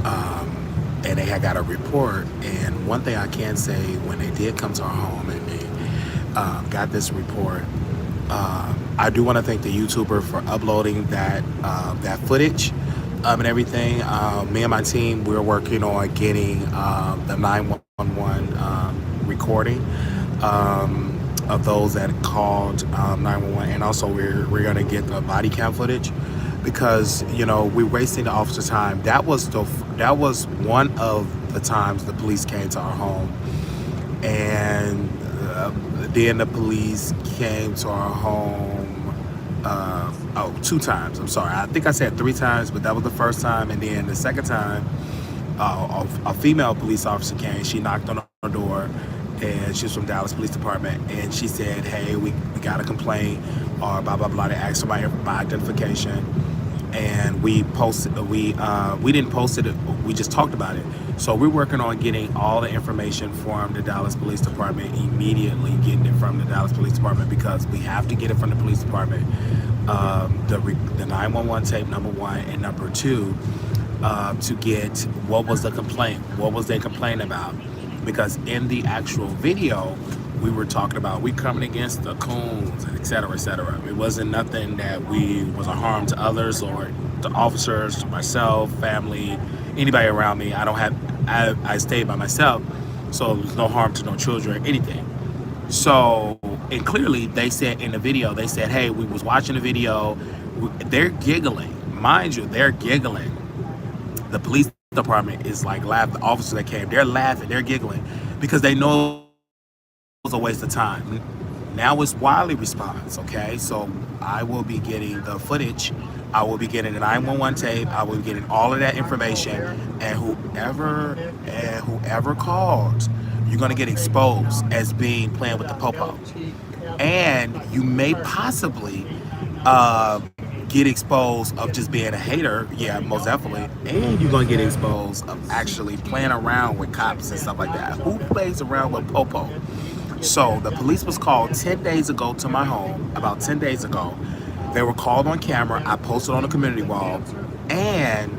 and they had got a report. And one thing I can say, when they did come to our home and they got this report, I do want to thank the YouTuber for uploading that footage and everything. Me and my team, we're working on getting the 911 recording of those that called 911, and also we're gonna get the body cam footage, because we're wasting the officer time. That was one of the times the police came to our home, and then the police came to our home. Two times. I'm sorry. I think I said three times, but that was the first time, and then the second time, a female police officer came. She knocked on our door, and she's from Dallas Police Department, and she said, "Hey, we got a complaint," or blah blah blah. They asked for my identification, and we posted. We didn't post it. We just talked about it. So we're working on getting all the information from the Dallas Police Department immediately, getting it from the Dallas Police Department, because we have to get it from the police department. The 911 tape, number one, and number two, to get what was the complaint, what was they complaining about, because in the actual video we were talking about we coming against the coons, et cetera, et cetera. It wasn't nothing that was a harm to others or to officers, myself, family, anybody around me. I stayed by myself, so there's no harm to no children or anything. So, and clearly they said in the video, they said, "Hey, we was watching the video." They're giggling, mind you, they're giggling. The police department is like laughing. The officers that came, they're laughing, they're giggling, because they know it's a waste of time. Now it's Wiley response, okay? So I will be getting the footage. I will be getting the 911 tape. I will be getting all of that information, and whoever called, you're gonna get exposed as being playing with the popo, and you may possibly get exposed of just being a hater. Yeah, most definitely. And you're gonna get exposed of actually playing around with cops and stuff like that. Who plays around with popo? So the police was called 10 days ago to my home, about 10 days ago. They were called on camera. I posted on the community wall, and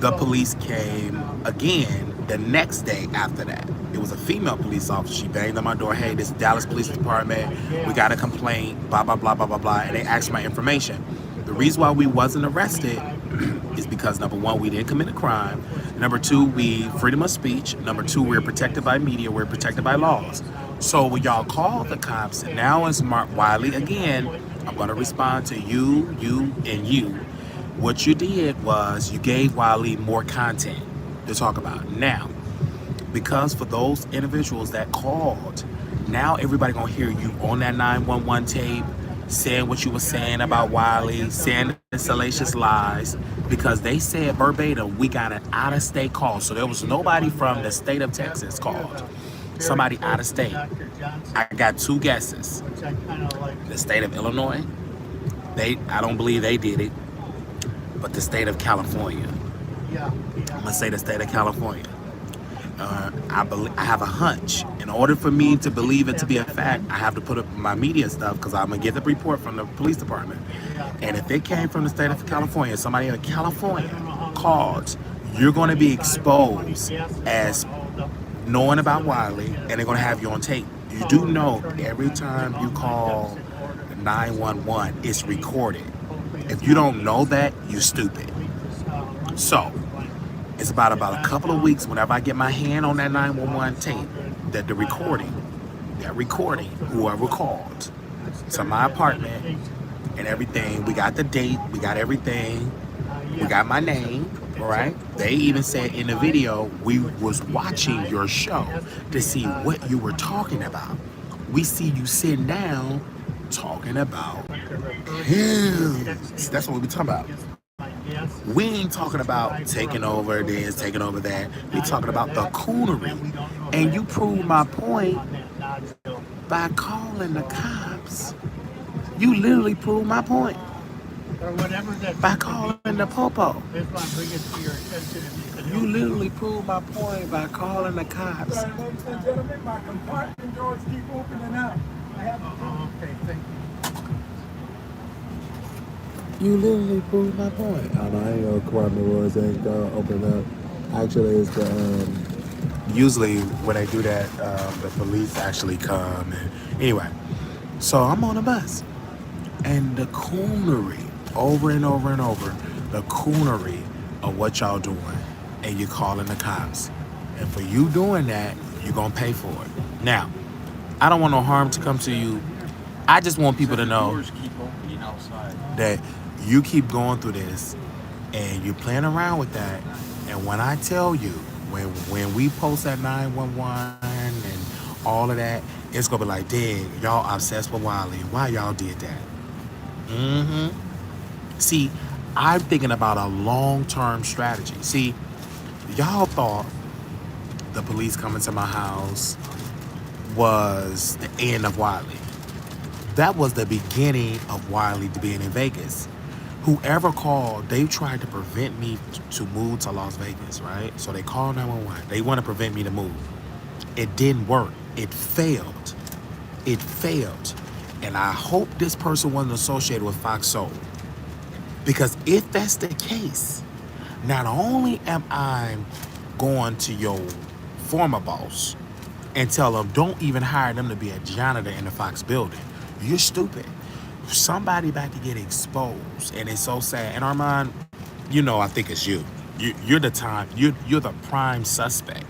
the police came again the next day after that. It was a female police officer. She banged on my door. "Hey, this is Dallas Police Department. We got a complaint, blah, blah, blah, blah, blah, blah." And they asked my information. The reason why we wasn't arrested is because, number one, we didn't commit a crime. Number two, we freedom of speech. Number two, we're protected by media. We're protected by laws. So when y'all call the cops, and now it's Mark Wiley again, I'm going to respond to you, and you. What you did was you gave Wiley more content to talk about. Now, because for those individuals that called, now everybody going to hear you on that 911 tape, saying what you were saying about Wiley, saying the salacious lies, because they said verbatim, we got an out-of-state call. So there was nobody from the state of Texas called. Somebody out of state. I got two guesses. The state of Illinois, I don't believe they did it, but the state of California. I'm gonna say the state of California. I have a hunch. In order for me to believe it to be a fact, I have to put up my media stuff, because I'm gonna get the report from the police department. And if it came from the state of California, somebody in California called, you're gonna be exposed as knowing about Wiley, and they're gonna have you on tape. You do know every time you call 911, it's recorded. If you don't know that, you're stupid. So it's about a couple of weeks, whenever I get my hand on that 911 tape, that recording, whoever called to my apartment and everything, we got the date, we got everything, we got my name, all right? They even said in the video, we was watching your show to see what you were talking about. We see you sitting down talking about him. That's what we talking about. We ain't talking about taking over this, taking over that. We talking about the coonery. And you proved my point by calling the cops. You literally proved my point by calling the popo. You literally proved my point by calling the cops. Ladies and gentlemen, my compartment doors keep opening up. Okay, thank you. You literally proved my point. I know, I ain't know compartment doors ain't gonna open up. Actually, it's the Usually when they do that, the police actually come. And anyway, so I'm on a bus, and the coonery, over and over and over, the coonery of what y'all doing, and you're calling the cops. And for you doing that, you're gonna pay for it. Now, I don't want no harm to come to you. I just want people to know that you keep going through this and you're playing around with that. And when I tell you, when we post that 911 and all of that, it's gonna be like, dang, y'all obsessed with Wiley. Why y'all did that? See, I'm thinking about a long-term strategy. See, y'all thought the police coming to my house was the end of Wiley. That was the beginning of Wiley being in Vegas. Whoever called, they tried to prevent me to move to Las Vegas, right? So they called 911. They want to prevent me to move. It didn't work. It failed. It failed. And I hope this person wasn't associated with Fox Soul. Because if that's the case, not only am I going to your former boss and tell them don't even hire them to be a janitor in the Fox building. You're stupid. Somebody about to get exposed, and it's so sad. And Armand, I think it's you. You're the prime suspect.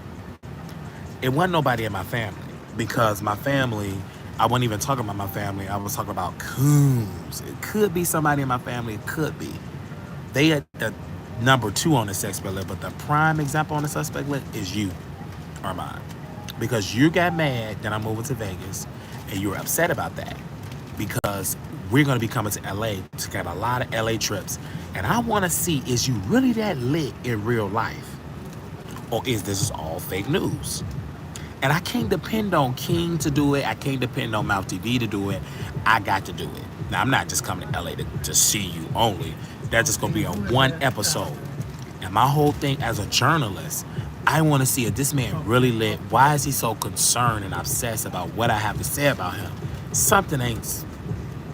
It wasn't nobody in my family, because my family, I wasn't even talking about my family. I was talking about coons. It could be somebody in my family. It could be. They are the number 2 on the suspect list, but the prime example on the suspect list is you, Armand, because you got mad that I'm moving to Vegas, and you were upset about that because we're going to be coming to LA to get a lot of LA trips, and I want to see, is you really that lit in real life, or is this all fake news? And I can't depend on King to do it. I can't depend on Mouth TV to do it. I got to do it. Now, I'm not just coming to LA to see you only. That's just going to be a one episode. And my whole thing as a journalist, I want to see if this man really lit. Why is he so concerned and obsessed about what I have to say about him? Something ain't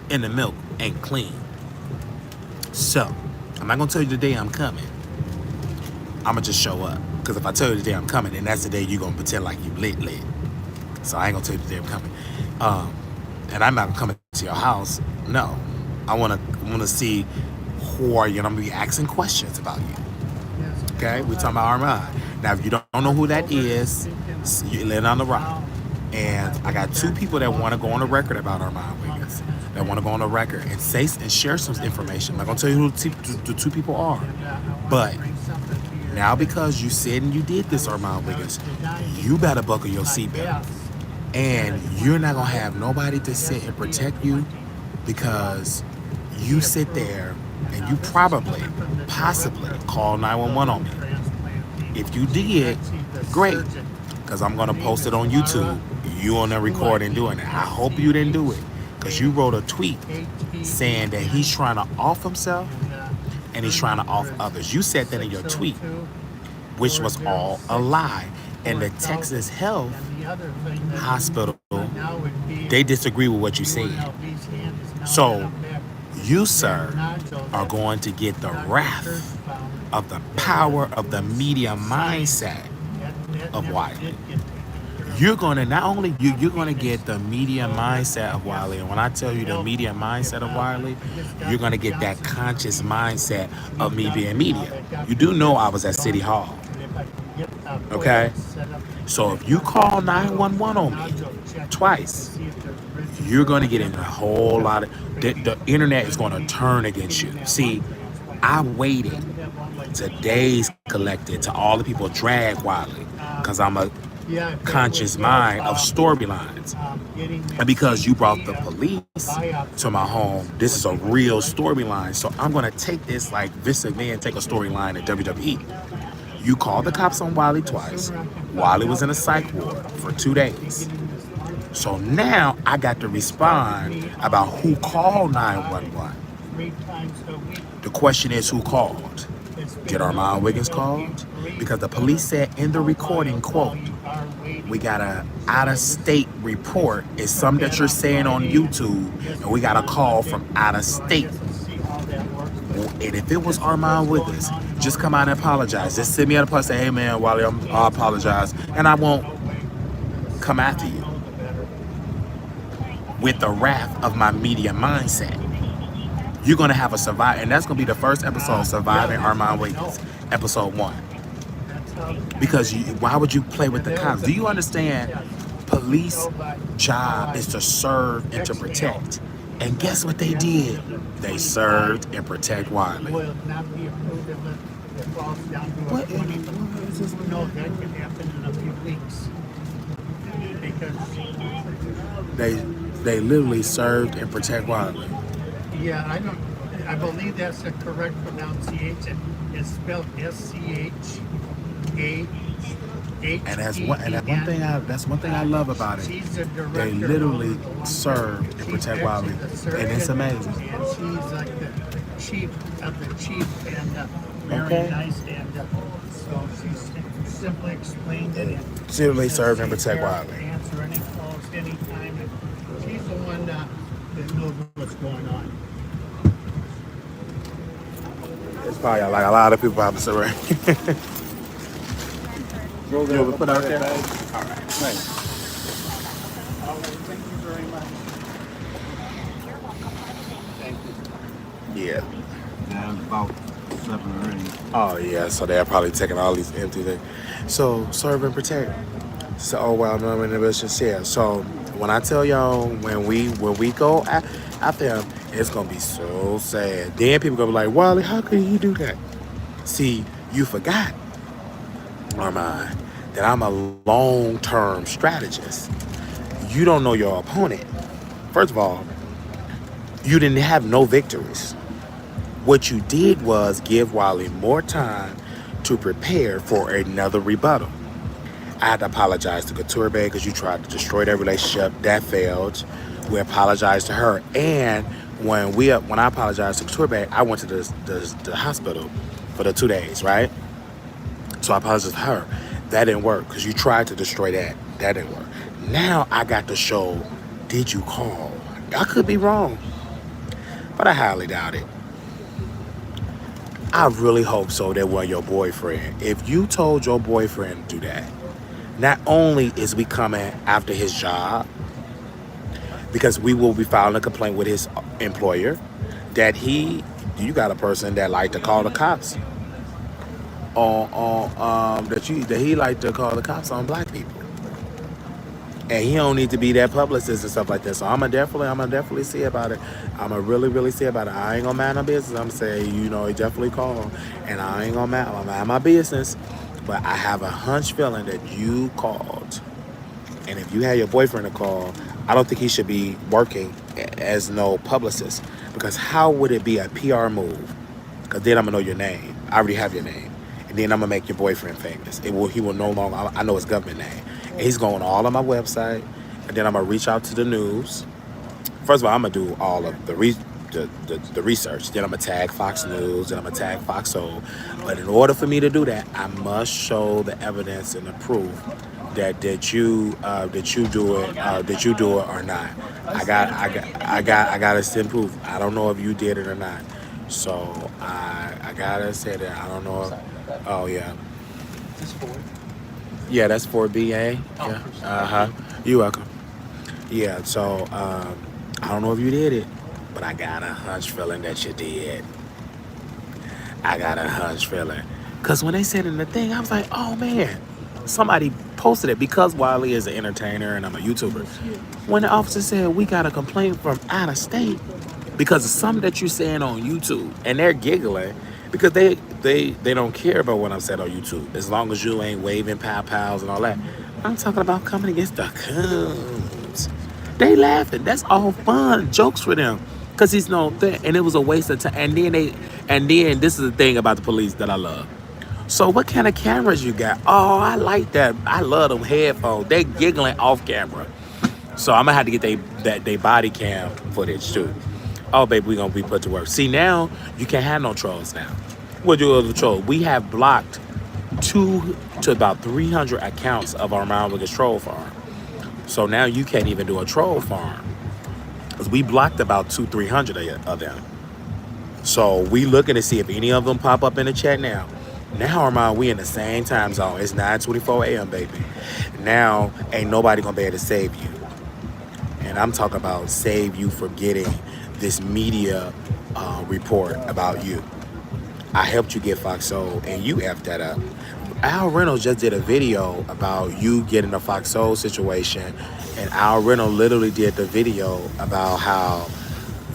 in the milk, ain't clean. So, I'm not going to tell you the day I'm coming. I'm going to just show up. Because if I tell you the day I'm coming, then that's the day you're going to pretend like you lit. So I ain't going to tell you the day I'm coming. And I'm not coming to your house. No. I want to see who are you, and I'm going to be asking questions about you. Okay? We're talking about Armand. Now, if you don't know who that is, you're living on the rock. And I got 2 people that want to go on the record about Armand Wiggins. That want to go on the record and say and share some information. I'm not going to tell you who the 2 people are. But now, because you said and you did this, Armand Wiggins, you better buckle your seatbelt. And you're not going to have nobody to sit and protect you, because you sit there and you possibly call 911 on me. If you did, great, because I'm going to post it on YouTube. You on the recording doing it. I hope you didn't do it, because you wrote a tweet saying that he's trying to off himself and he's trying to off others. You said that in your tweet, which was all a lie. And the Texas Health Hospital, they disagree with what you said. So you, sir, are going to get the wrath of the power of the media mindset of Wiley. You're going to not only, you're going to get the media mindset of Wiley. And when I tell you the media mindset of Wiley, you're going to get that conscious mindset of me being media. You do know I was at City Hall. Okay? So if you call 911 on me twice, you're going to get in a whole lot of, the internet is going to turn against you. See, I waited to days collected to all the people drag Wiley, because I'm a conscious mind of storylines. And because you brought the police to my home, this is a real storyline. So I'm going to take this like Vince McMahon take a storyline at WWE. You called the cops on Wiley twice. Wiley was in a psych ward for 2 days. So now I got to respond about who called 911. The question is, who called? Did Armand Wiggins call? Because the police said in the recording, quote, we got a out-of-state report. It's something that you're saying on YouTube, and we got a call from out of state. And if it was Armand Wiggins, Just come out and apologize. Just send me on the post, say, hey man, Wiley, I apologize. And I won't come after you with the wrath of my media mindset. You're gonna have a survive, and that's gonna be the first episode, Surviving Armand Wiggins, episode 1. Because why would you play with the cops? Do you understand? Police job is to serve and to protect. And guess what they did? They served and protect Wiley. Will not be approved unless it falls down to a 20. No, that could happen in a few weeks. Because They literally served and protect Wiley. yeah, I believe that's the correct pronunciation. It's spelled SCHAHEN. And that's one thing I love about it. She's the director. They literally serve and protect Wiley, and it's amazing. And she's like the chief of the chief, and very Okay. nice. And so she's simply explained it. And She literally served and she's protect there Wiley. to answer any calls anytime. And she's the one that knows what's going on. It's probably like a lot of people have to right. You ever put out there? All right. Thank you very much. Thank you. Yeah. Yeah, it's about 7 or 8. Oh yeah. So they're probably taking all these empty things. So serve and protect. So I'm in the business here. So when I tell y'all when we go after him, it's gonna be so sad. Then people gonna be like, Wiley, how could he do that? See, you forgot, Armand, that I'm a long-term strategist. You don't know your opponent. First of all, you didn't have no victories. What you did was give Wiley more time to prepare for another rebuttal. I had to apologize to Couture Bay because you tried to destroy their relationship. That failed. We apologized to her. And when I apologized to Couture Bay, I went to the hospital for the 2 days, right? So I apologized to her. That didn't work because you tried to destroy that. That didn't work. Now I got to show, did you call? I could be wrong, but I highly doubt it. I really hope so that was your boyfriend. If you told your boyfriend to do that, not only is we coming after his job, because we will be filing a complaint with his employer, that you got a person that like to call the cops that he like to call the cops on black people, and he don't need to be that publicist and stuff like that. So I'm gonna definitely see about it. I'm gonna really see about it. I ain't gonna mind my business. I'm gonna say, he definitely called, and I ain't gonna mind my business. But I have a hunch feeling that you called, and if you had your boyfriend to call, I don't think he should be working as no publicist, because how would it be a PR move? Because then I'm gonna know your name. I already have your name. And then I'm gonna make your boyfriend famous. He will no longer, I know his government name. And he's going all on my website. And then I'm gonna reach out to the news. First of all, I'm gonna do all of the research. Then I'm gonna tag Fox News, then I'm gonna tag Fox Soul. But in order for me to do that, I must show the evidence and the proof that you do it or not. I gotta send proof. I don't know if you did it or not. So I gotta say that I don't know if, oh yeah. Yeah, that's 4BA. Yeah. You're welcome. Yeah, so I don't know if you did it, but I got a hunch feeling that you did. I got a hunch feeling. Because when they said in the thing, I was like, oh man, somebody posted it, because Wiley is an entertainer and I'm a YouTuber. When the officer said we got a complaint from out of state because of something that you're saying on YouTube, and they're giggling because they don't care about what I'm saying on YouTube as long as you ain't waving pow-pows and all that. I'm talking about coming against the coons. They laughing. That's all fun jokes for them, because he's no thing, and it was a waste of time. And then this is the thing about the police that I love. So what kind of cameras you got? Oh, I like that. I love them headphones. They giggling off camera. So I'm gonna have to get they body cam footage too. Oh, baby, we gonna be put to work. See, now you can't have no trolls now. What do the troll? We have blocked 200 to about 300 accounts of our Armand Wiggins troll farm. So now you can't even do a troll farm, because we blocked about 200-300 of them. So we looking to see if any of them pop up in the chat now. Now, Armand, we in the same time zone. It's 9:24 a.m., baby. Now, ain't nobody gonna be able to save you. And I'm talking about save you from getting this media report about you. I helped you get Fox Soul, and you effed that up. Al Reynolds just did a video about you getting a Fox Soul situation, and Al Reynolds literally did the video about how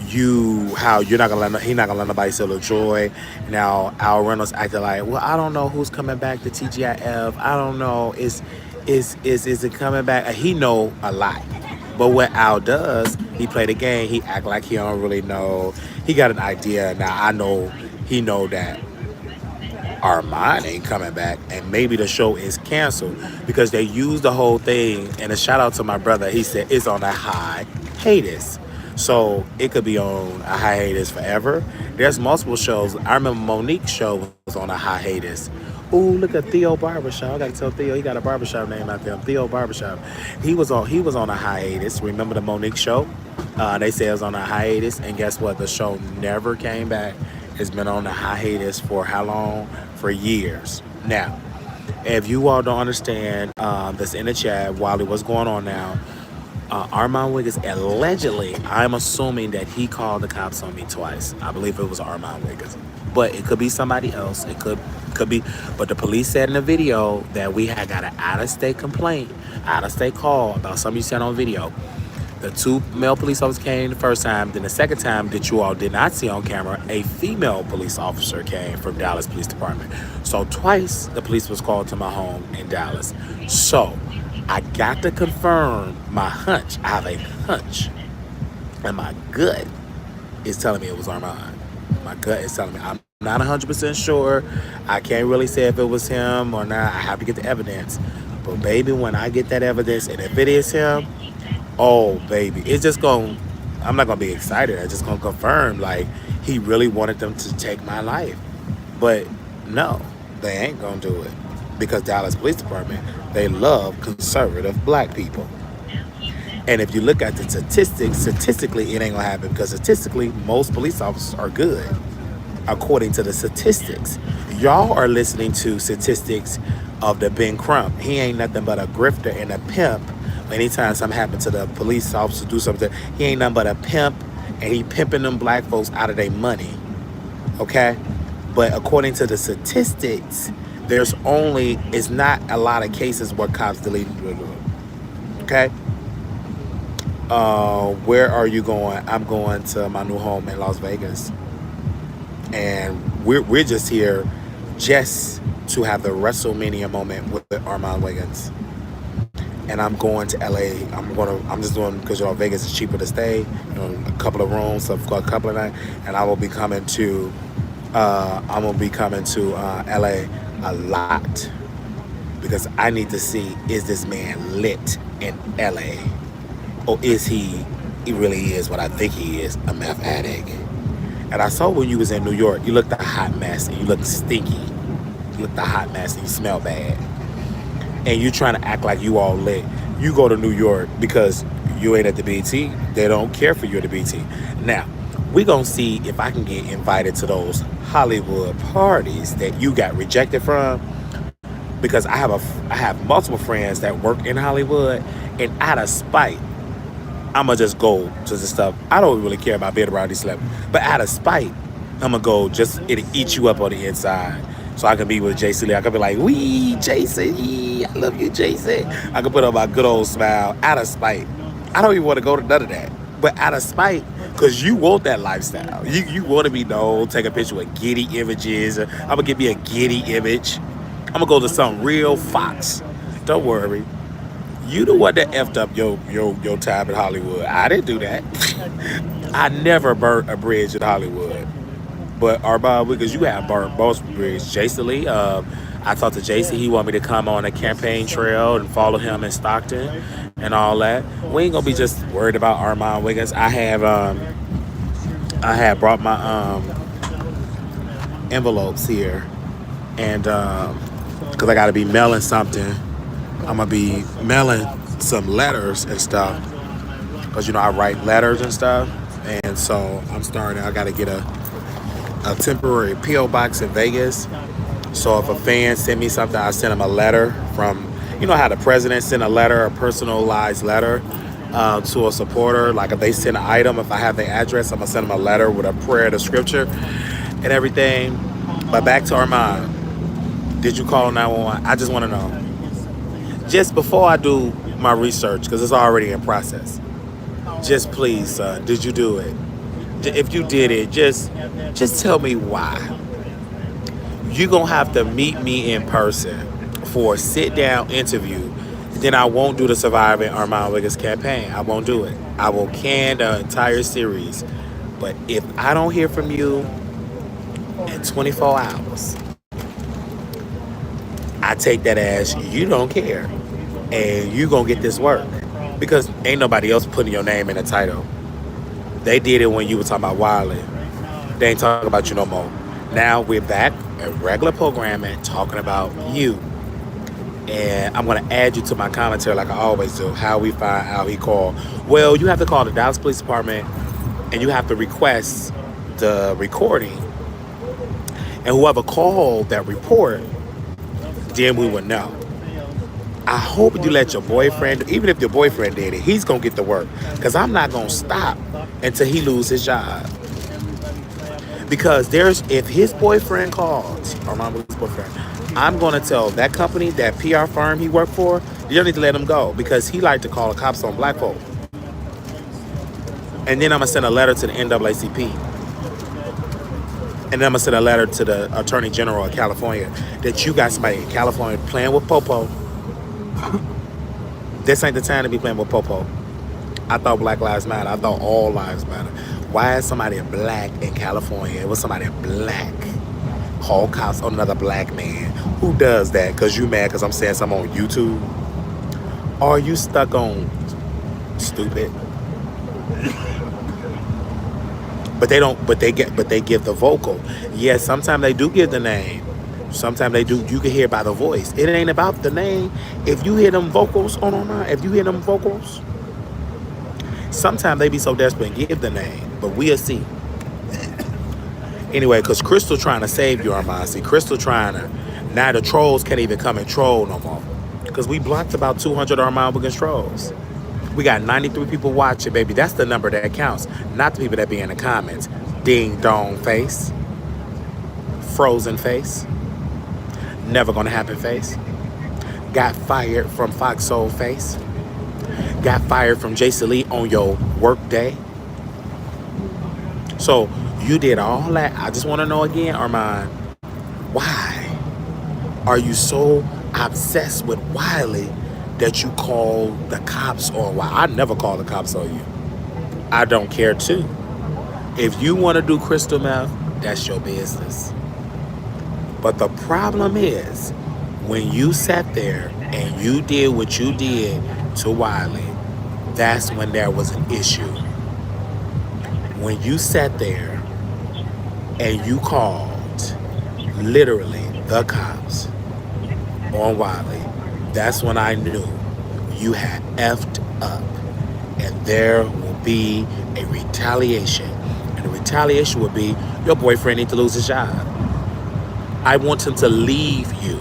you're not gonna let he not gonna let nobody steal the joy. Now Al Reynolds acted like, well, I don't know who's coming back to TGIF. I don't know. Is it coming back? He know a lot. But what Al does, he play the game. He act like he don't really know. He got an idea. Now I know he know that Armand ain't coming back, and maybe the show is canceled because they used the whole thing. And a shout out to my brother. He said it's on a hiatus. So it could be on a hiatus forever. There's multiple shows. I remember Monique's show was on a hiatus. Ooh, look at Theo Barbershop. I gotta tell Theo he got a barbershop name out there. Theo Barbershop. He was on a hiatus. Remember the Monique show? They said it was on a hiatus, and guess what? The show never came back. It's been on a hiatus for how long? For years. Now, if you all don't understand, that's in the chat, Wiley, what's going on now? Armand Wiggins allegedly, I'm assuming that he called the cops on me twice. I believe it was Armand Wiggins, but it could be somebody else. It could be. But the police said in the video that we had got an out-of-state complaint, out-of-state call about something you said on video. The 2 male police officers came the first time. Then the second time that you all did not see on camera, a female police officer came from Dallas Police Department. So twice the police was called to my home in Dallas. So I got to confirm my hunch. I have a hunch. And my gut is telling me it was Armand. My gut is telling me. I'm not 100% sure. I can't really say if it was him or not. I have to get the evidence. But baby, when I get that evidence, and if it is him, oh baby, it's just going, I'm not going to be excited. I'm just going to confirm, like, he really wanted them to take my life. But no, they ain't going to do it. Because Dallas Police Department, they love conservative black people. And if you look at the statistics, statistically, it ain't gonna happen because statistically, most police officers are good, according to the statistics. Y'all are listening to statistics of the Ben Crump. He ain't nothing but a grifter and a pimp. Anytime something happens to the police officer do something, he ain't nothing but a pimp, and he pimping them black folks out of their money. Okay? But according to the statistics, it's not a lot of cases where cops delete. Okay? Where are you going? I'm going to my new home in Las Vegas. And we're just here just to have the WrestleMania moment with Armand Wiggins. And I'm going to LA. I'm just doing, because Vegas is cheaper to stay. A couple of rooms, a couple of nights, and I will be coming to LA a lot, because I need to see, is this man lit in LA, or is he really is what I think he is, a meth addict? And I saw when you was in New York, you looked a hot mess and you looked stinky. You looked a hot mess and you smell bad. And you trying to act like you all lit. You go to New York because you ain't at the BT. They don't care for you at the BT. Now, we gonna see if I can get invited to those Hollywood parties that you got rejected from, because I have multiple friends that work in Hollywood, and out of spite, I'ma just go to the stuff. I don't really care about being around these celebrities, but out of spite, I'ma go, just it'll eat you up on the inside. So I can be with Jason Lee. I can be like, wee, Jason, I love you, Jason. I can put on my good old smile out of spite. I don't even want to go to none of that, but out of spite, because you want that lifestyle. You want to be known, take a picture with giddy images. I'm going to give me a giddy image. I'm going to go to some real Fox. Don't worry. You the one that effed up your time in Hollywood. I didn't do that. I never burnt a bridge in Hollywood. But Armand Wiggins, you have burnt most bridges. Jason Lee, I talked to Jason. He wanted me to come on a campaign trail and follow him in Stockton and all that. We ain't gonna be just worried about Armand Wiggins. I have brought my envelopes here, and because I gotta be mailing something. I'm gonna be mailing some letters and stuff, because I write letters and stuff, and so I'm starting. I gotta get a temporary P.O. box in Vegas. So if a fan sent me something, I send them a letter from, you know how the president sent a letter, a personalized letter to a supporter. Like if they send an item, if I have their address, I'm gonna send them a letter with a prayer, the scripture, and everything. But back to Armand. Did you call 911? I just want to know. Just before I do my research, because it's already in process. Just please, did you do it? If you did it, just tell me why. You're going to have to meet me in person for a sit-down interview. Then I won't do the Surviving Armand Wiggins campaign. I won't do it. I will can the entire series. But if I don't hear from you in 24 hours, I take that as you don't care. And you going to get this work. Because ain't nobody else putting your name in the title. They did it when you were talking about Wiley. They ain't talking about you no more. Now we're back at regular programming talking about you. And I'm going to add you to my commentary like I always do. How we find out he called. Well, you have to call the Dallas Police Department and you have to request the recording. And whoever called that report, then we would know. I hope you let your boyfriend, even if your boyfriend did it, he's going to get the work. Because I'm not going to stop until he loses his job. Because if his boyfriend calls, or my boyfriend, I'm going to tell that company, that PR firm he worked for, you don't need to let him go. Because he liked to call the cops on black folk. And then I'm going to send a letter to the NAACP. And then I'm going to send a letter to the Attorney General of California that you got somebody in California playing with Popo. This ain't the time to be playing with Popo. I thought Black Lives Matter. I thought all lives matter. Why is somebody black in California? It was somebody black. Call cops on another black man. Who does that? Because you mad because I'm saying something on YouTube? Are you stuck on stupid? But they give the vocal. Yes, sometimes they do give the name. Sometimes they do. You can hear by the voice. It ain't about the name. If you hear them vocals if you hear them vocals, sometimes they be so desperate and give the name. But we'll see. Anyway, because Crystal trying to save you, Armand. See, Crystal trying to. Now the trolls can't even come and troll no more. Because we blocked about 200 Armand Wiggins trolls. We got 93 people watching, baby. That's the number that counts. Not the people that be in the comments. Ding dong face. Frozen face. Never gonna happen face. Got fired from Fox Soul face. Got fired from Jason Lee on your work day. So you did all that. I just want to know again, Armand, why are you so obsessed with Wiley that you call the cops on Wiley? I never call the cops on you. I don't care too. If you want to do crystal meth, that's your business. But the problem is, when you sat there and you did what you did to Wiley, that's when there was an issue. When you sat there and you called literally the cops on Wiley, that's when I knew you had effed up. And there will be a retaliation. And the retaliation will be your boyfriend needs to lose his job. I want him to leave you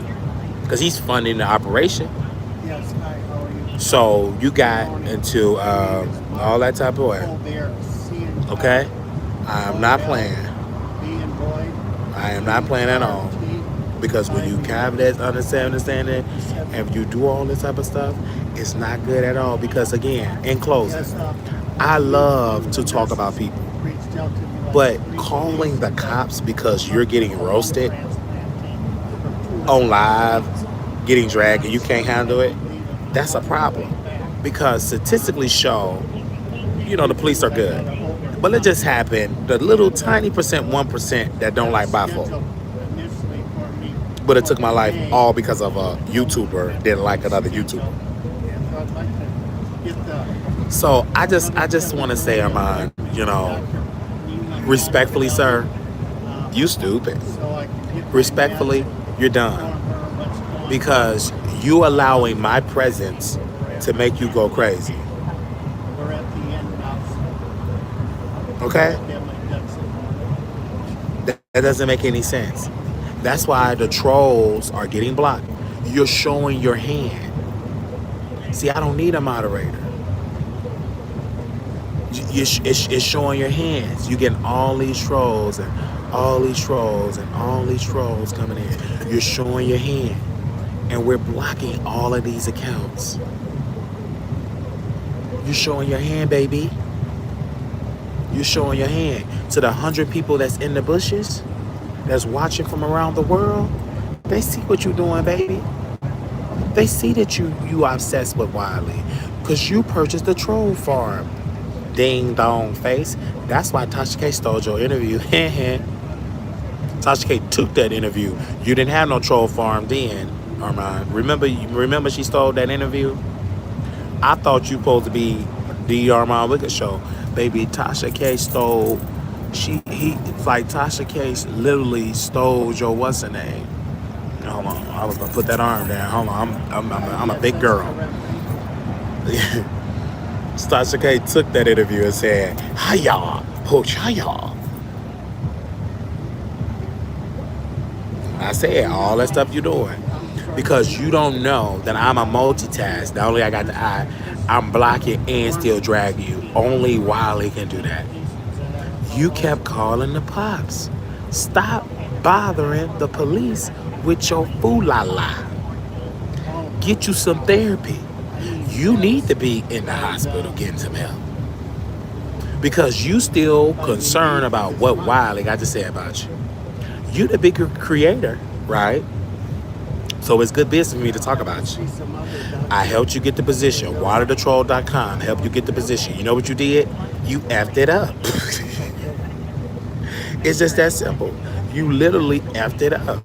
because he's funding the operation. Yes, hi, how are you? So you got into all that type of way. Okay? I'm not playing. I am not playing at all. Because when you have that understanding and you do all this type of stuff, it's not good at all. Because again, in closing, I love to talk about people. But calling the cops because you're getting roasted on live, getting dragged, and you can't handle it, that's a problem. Because statistically show, the police are good. But it just happened, the little tiny percent, 1% that don't like bifolk. But it took my life all because of a YouTuber didn't like another YouTuber. So I just want to say, Armand, respectfully, sir, you stupid. Respectfully, you're done. Because you allowing my presence to make you go crazy. Okay? That doesn't make any sense. That's why the trolls are getting blocked. You're showing your hand. See, I don't need a moderator. It's showing your hands. You getting all these trolls and all these trolls and all these trolls coming in. You're showing your hand. And we're blocking all of these accounts. You're showing your hand, baby. You're showing your hand. To the 100 people that's in the bushes, that's watching from around the world, they see what you're doing, baby. They see that you obsessed with Wiley. Because you purchased the troll farm. Ding dong face. That's why Tasha K stole your interview. Tasha K took that interview. You didn't have no troll farm then, Armand. Remember she stole that interview? I thought you supposed to be the Armand Wicked Show. Baby, Tasha K stole. Tasha K literally stole your what's her name? Hold on, I was gonna put that arm down. Hold on, I'm a big girl. Tasha K took that interview and said, "Hiya, Pooch, hiya." I said all that stuff you're doing because you don't know that I'm a multitask. Not only I got the eye, I'm blocking and still drag you. Only Wiley can do that. You kept calling the pops. Stop bothering the police with your fool-la-la. Get you some therapy. You need to be in the hospital getting some help. Because you still concerned about what Wiley got to say about you. You the bigger creator, right? So it's good business for me to talk about you. I helped you get the position. WaterTheTroll.com helped you get the position. You know what you did? You effed it up. It's just that simple. You literally effed it up.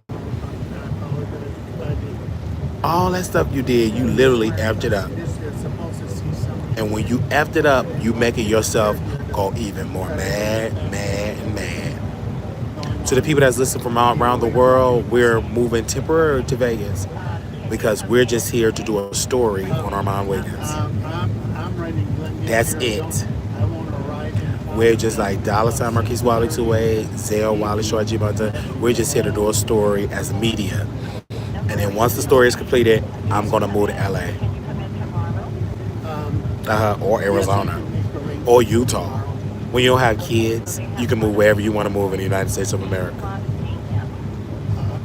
All that stuff you did, you literally effed it up. And when you effed it up, you making yourself go even more mad. To the people that's listening from all around the world, we're moving temporarily to Vegas because we're just here to do a story on Armand Wiggins. That's it. We're just like $ Marquise Wiley 28, Zelle Wiley Show at Gmail. We're just here to do a story as media. And then once the story is completed, I'm going to move to LA. Or Arizona. Or Utah. When you don't have kids, you can move wherever you want to move in the United States of America.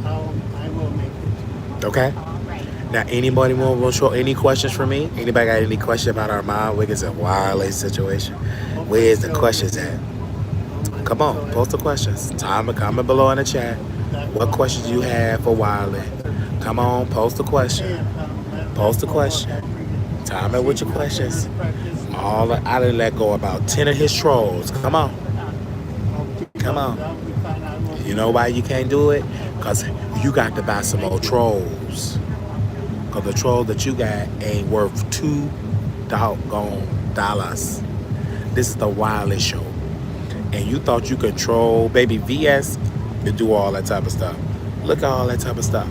I will make it. Okay? Now, anybody want to show any questions for me? Anybody got any questions about Armand Wiggins and Wiley situation? Where's the questions at? Come on, post the questions. Comment below in the chat. What questions you have for Wiley? Come on, post the question. Post the question. Time it with your questions. I done let go about 10 of his trolls. Come on. Come on. You know why you can't do it? Because you got to buy some more trolls. Because the troll that you got ain't worth $2 dollars. This is the Wiley Show. And you thought you could troll baby VS to do all that type of stuff. Look at all that type of stuff.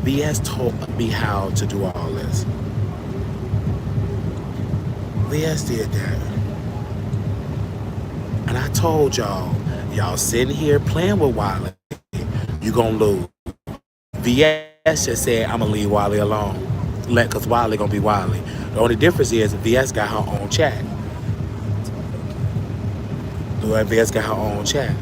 VS told me how to do all this. VS did that. And I told y'all sitting here playing with Wiley, you gonna lose. VS just said, I'm gonna leave Wiley alone. Cause Wiley gonna be Wiley. The only difference is VS got her own chat. VS got her own chat.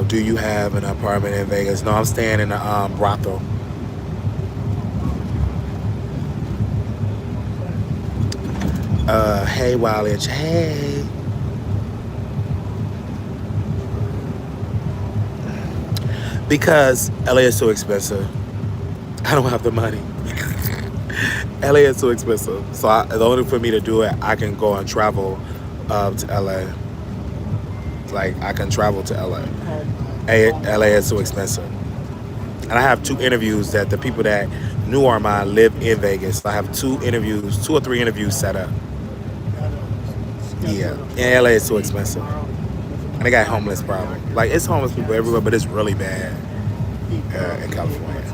Do you have an apartment in Vegas? No, I'm staying in a brothel. Hey Wiley, hey. Because LA is so expensive. I don't have the money. LA is too expensive. So the only for me to do it, I can go and travel to LA. Like I can travel to LA. LA is too expensive. And I have 2 interviews that the people that knew Armand live in Vegas. So I have 2 or 3 interviews set up. Yeah, and LA is too expensive. And they got homeless problem. Like it's homeless people everywhere, but it's really bad in California.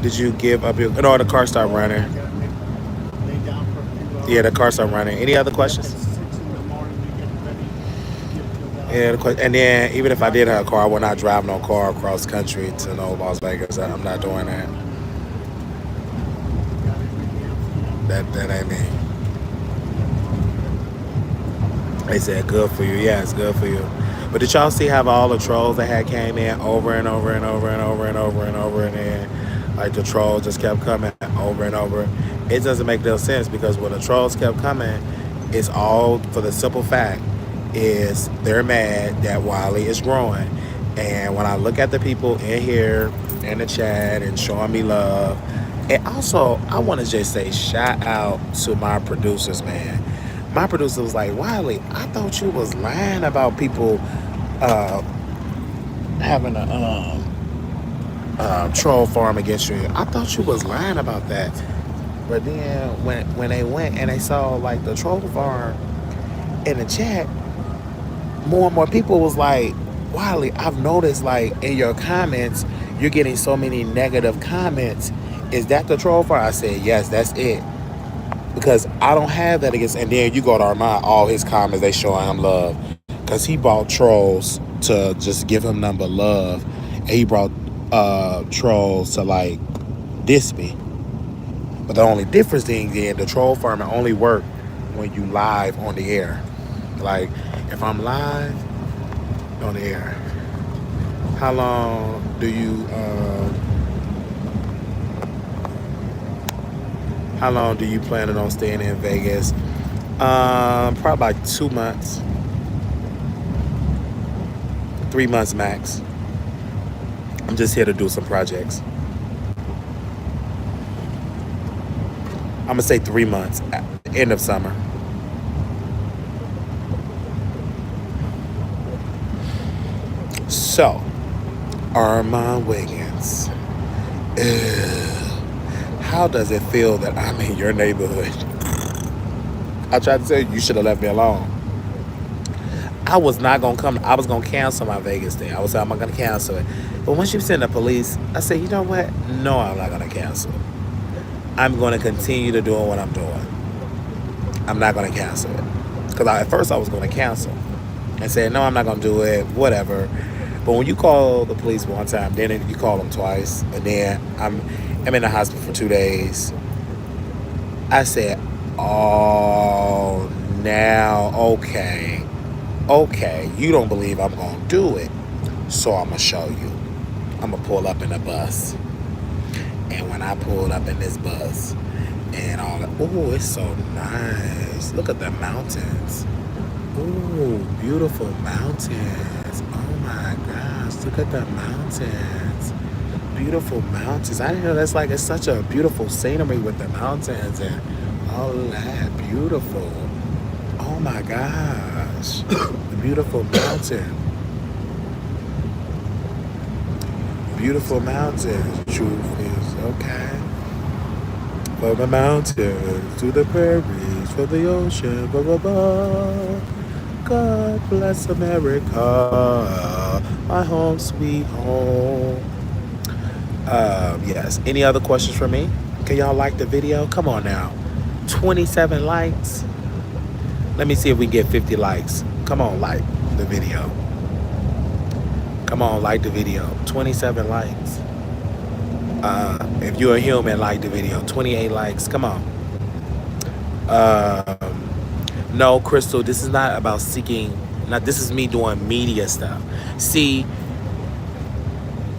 Did you give up your? No, the car stopped running. Yeah, the car stopped running. Any other questions? And then even if I did have a car, I would not drive no car across country to no Las Vegas. I'm not doing that. That ain't me. They said good for you. Yeah, it's good for you. But did y'all see how all the trolls that had came in over and over and over and over and over and over and then like the trolls just kept coming over and over. It doesn't make no sense because when the trolls kept coming, it's all for the simple fact is they're mad that Wiley is growing. And when I look at the people in here in the chat and showing me love, and also I want to just say shout out to my producers, man. My producer was like, Wiley, I thought you was lying about people uh, having a troll farm against you. I thought you was lying about that. But then when they went and they saw like the troll farm in the chat, more and more people was like, Wiley, I've noticed like in your comments, you're getting so many negative comments. Is that the troll farm? I said, yes, that's it. Because I don't have that against, and then you go to Armand, all his comments, they showing him love. Because he brought trolls to just give him number love. And he brought trolls to like diss me. But the only difference thing is the troll farm only work when you live on the air. Like if I'm live on the air, how long do you planning on staying in Vegas? Probably like 2 months, 3 months max. I'm just here to do some projects. I'm gonna say 3 months, end of summer. So, Armand Wiggins. How does it feel that I'm in your neighborhood? I tried to tell you, you should have left me alone. I was not gonna come. I was gonna cancel my Vegas thing. I was saying I'm not gonna cancel it. But once you send the police, I said, you know what? No, I'm not gonna cancel it. I'm gonna continue to doing what I'm doing. I'm not gonna cancel it. Because at first I was gonna cancel and said, no, I'm not gonna do it, whatever. But when you call the police one time, then you call them twice, and then I'm in the hospital for 2 days. I said, oh, now, okay, you don't believe I'm going to do it, so I'm going to show you. I'm going to pull up in a bus. And when I pulled up in this bus, and all that, oh, it's so nice. Look at the mountains. Oh, beautiful mountains. Oh my gosh, look at the mountains. Beautiful mountains. I didn't know it's such a beautiful scenery with the mountains and all that. Beautiful. Oh my gosh. The beautiful mountain. Beautiful mountains. Truth is okay. From the mountains to the prairies, from the ocean, blah, blah, blah. God bless America, my home sweet home. Yes. Any other questions for me? Can y'all like the video? Come on now. 27 likes. Let me see if we can get 50 likes. Come on, like the video. Come on, like the video. 27 likes. If you're a human, like the video. 28 likes. Come on. No, Crystal, this is not about seeking. This is me doing media stuff. See,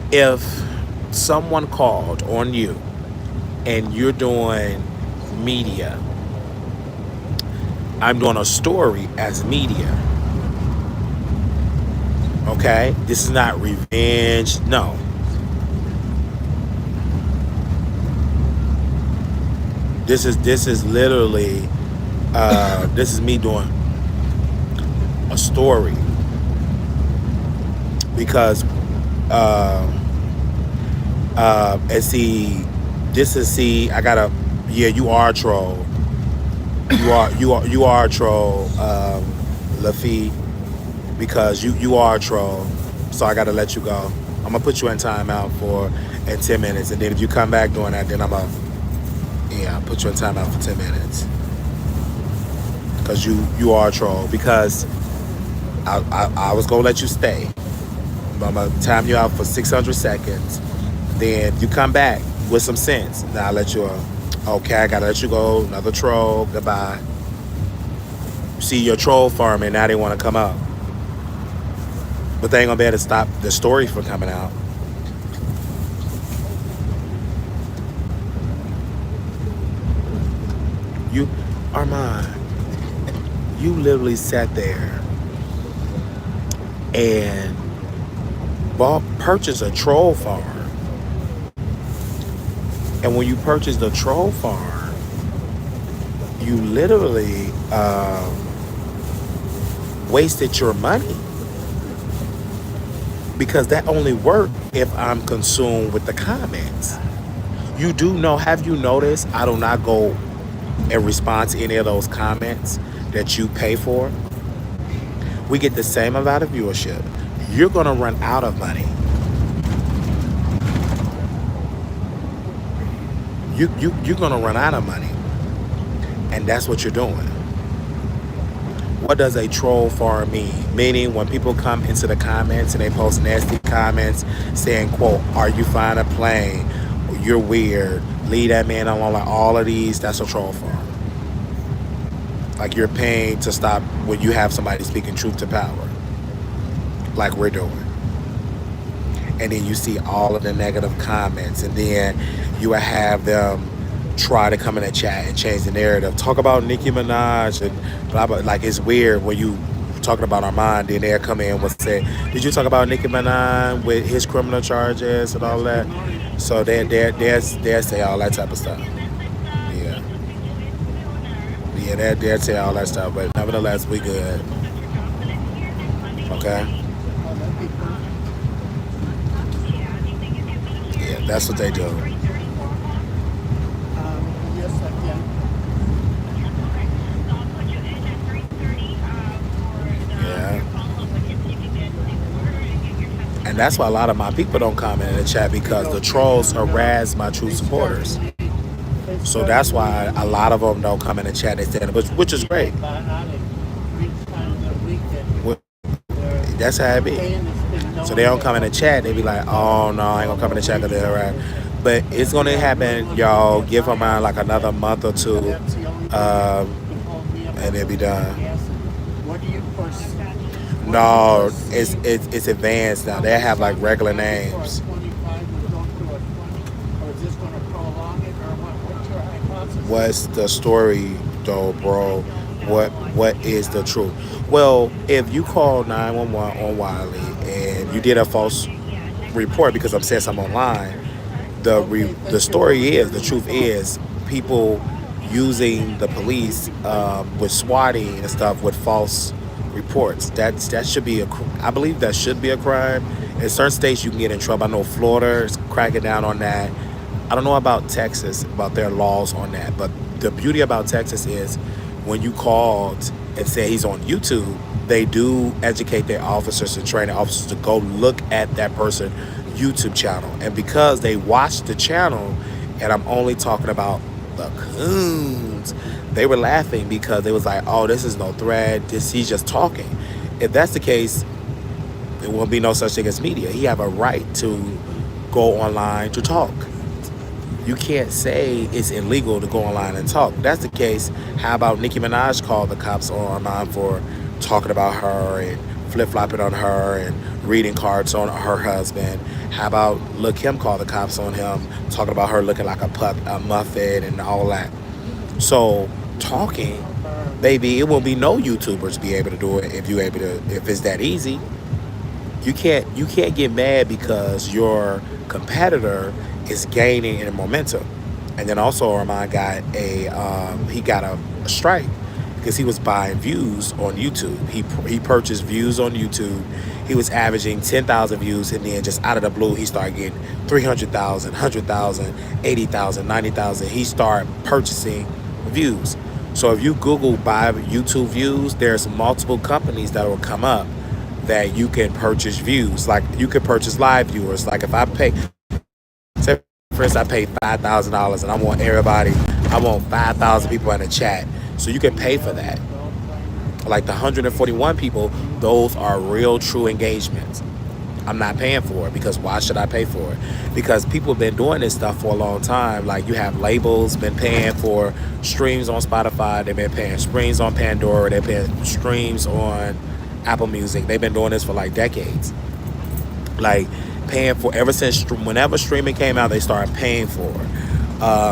if someone called on you and you're doing media, I'm doing a story as media. Okay? This is not revenge. No. This is literally this is me doing a story because and see I gotta, yeah, you are a troll. You are a troll, Lafi, because you are a troll. So I gotta let you go. I'm gonna put you in timeout in 10 minutes, and then if you come back doing that, then I'll put you in timeout for 10 minutes. Because you are a troll. Because I was gonna let you stay. I'm gonna time you out for 600 seconds. Then you come back with some sense. Now I let you. Okay, I gotta let you go. Another troll. Goodbye. See your troll farming. Now they want to come up, but they ain't gonna be able to stop the story from coming out. You, Armand, you literally sat there and purchased a troll farm. And when you purchased a troll farm, you literally wasted your money. Because that only worked if I'm consumed with the comments. You do know, have you noticed I do not go and respond to any of those comments that you pay for? We get the same amount of viewership. You're gonna run out of money. You're gonna run out of money. And that's what you're doing. What does a troll farm mean? Meaning when people come into the comments and they post nasty comments saying, quote, are you flying a plane? You're weird. Leave that man alone. Like all of these, that's a troll farm. Like you're paying to stop when you have somebody speaking truth to power. Like we're doing. And then you see all of the negative comments, and then you will have them try to come in the chat and change the narrative. Talk about Nicki Minaj and blah blah. Like it's weird when you talking about Armand, then they'll come in and say, "Did you talk about Nicki Minaj with his criminal charges and all that?" So they say all that type of stuff. Yeah, they'll say all that stuff. But nevertheless, we good. Okay. Yeah, that's what they do. Yes, I can. Yeah. And that's why a lot of my people don't comment in the chat, because the trolls harass my true supporters. So that's why a lot of them don't come in the chat instead, which is great. That's how it be. So they don't come in the chat. They be like, oh no, I ain't gonna come in the chat because they're harassed. But it's gonna happen, y'all. Give them like another month or two, and it'll be done. No, it's advanced now. They have like regular names. What's the story though, bro? What is the truth? Well, if you call 911 on Wiley and you did a false report because I'm saying something online, the story is, the truth is, people using the police with swatting and stuff with false reports. That should be I believe that should be a crime. In certain states you can get in trouble. I know Florida is cracking down on that. I don't know about Texas, about their laws on that, but the beauty about Texas is when you called and say he's on YouTube, they do educate their officers and train their officers to go look at that person's YouTube channel. And because they watch the channel, and I'm only talking about the coons, they were laughing because they was like, oh, this is no threat, he's just talking. If that's the case, there will be no such thing as media. He have a right to go online to talk. You can't say it's illegal to go online and talk. If that's the case, how about Nicki Minaj called the cops online for talking about her and flip-flopping on her and reading cards on her husband? How about Lil' Kim called the cops on him, talking about her looking like a muffin and all that? So talking, baby, it won't be no YouTubers be able to do it if it's that easy. You can't get mad because your competitor is gaining in momentum. And then also Armand got a strike because he was buying views on YouTube. He purchased views on YouTube. He was averaging 10,000 views, and then just out of the blue he started getting 300,000, 100,000, 80,000, 90,000. He started purchasing views. So if you Google buy YouTube views, there's multiple companies that will come up that you can purchase views. Like you can purchase live viewers. Like if I pay, say for instance, I paid $5,000 and I want 5,000 people in the chat. So you can pay for that. Like the 141 people, those are real true engagements. I'm not paying for it because why should I pay for it? Because people have been doing this stuff for a long time. Like you have labels been paying for streams on Spotify, they've been paying streams on Pandora, they've been streams on Apple Music. They've been doing this for like decades. Like paying for ever since whenever streaming came out, they started paying for it.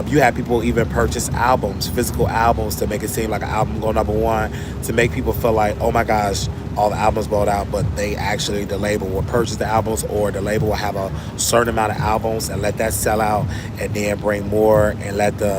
You have people even purchase albums, physical albums, to make it seem like an album go #1, to make people feel like, oh my gosh, all the albums bought out, but they actually, the label will purchase the albums, or the label will have a certain amount of albums and let that sell out, and then bring more and let the